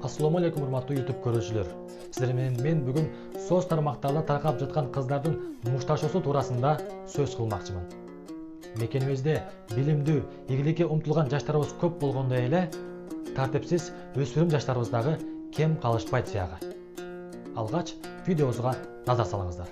Assalamu alaikum урматтуу YouTube көрүүчүлөр. Сиздер менен мен бүгүн соц тармактарда таркап жаткан кыздардын мушташосу туурасында сөз кылмакчымын. Мекенибизде билимдүү, ийгиликке умтулган жаштарыбыз көп болгондой эле, тартипсиз өспүрүм жаштарыбыз дагы кем калышпайт сыягы. Алгач видеобузга назар салыңыздар.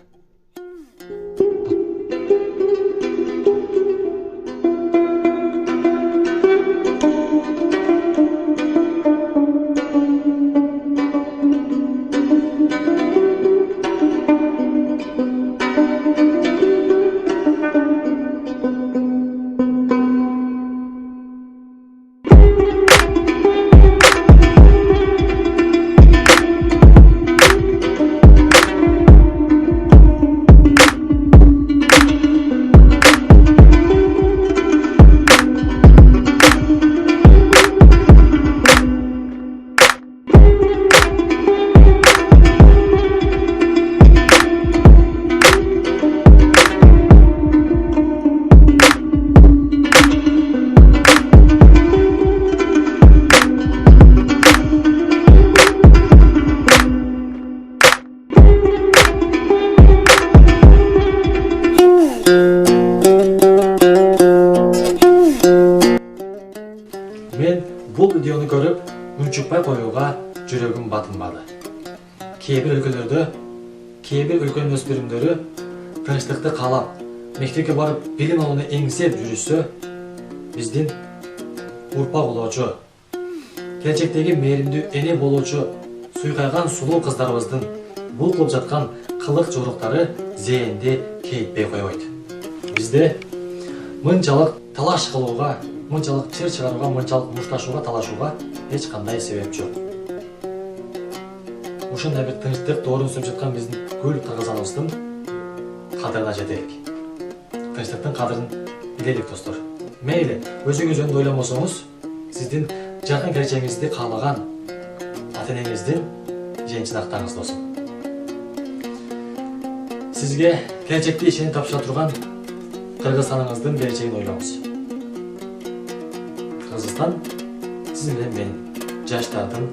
Мен бул видеону көрүп, унчукпай коюуга жүрөгүм батынбады. Кээ бир өлкөлөрдө, кээ бир өлкөнүн өспүрүмдөрү тынчтыкты каалап, мектепке барып билим алууну эңсеп жүрүшсө, биздин урпак улоочу, келечектеги мээримдүү эне болуучу суйкайган сулуу кыздарыбыздын бул кылып жаткан кылык жоруктары зээнди кейитпей койбойт. Бизде мынчалык талаш кылууга, мынчалык чыр чыгарууга, мынчалык мушташууга, талашууга эч кандай себеп жок. Ушундай бир тынчтык доорун сүрүп жаткан биздин гүл кыргызыбыздын кадырына жетелик. Тынчтыктын кадырын билелик, достор. Мейли, өзүңүз жөнүндө ойломосоңуз, сиздин жакын келечегиңизди каалаган ата-энеңиздин женчин актаңыз, досум. Сизге келечекте ишенip тапшыра турган Кыргызстаныңыздын келечегин ойлоңуз. Кыргызстан сиз менен мен жаштардын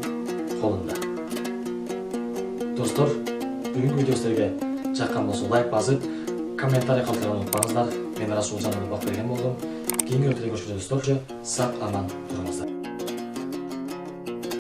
колунда. Достор, бүгүнкү видео силерге жаккан болсо лайк басып, комментарий калтырганды унутпаңыздар. Мен Расул Жанов бак берген болдум. Кийинки роликте көрүшкөнчө достор, сак аман туруңуздар.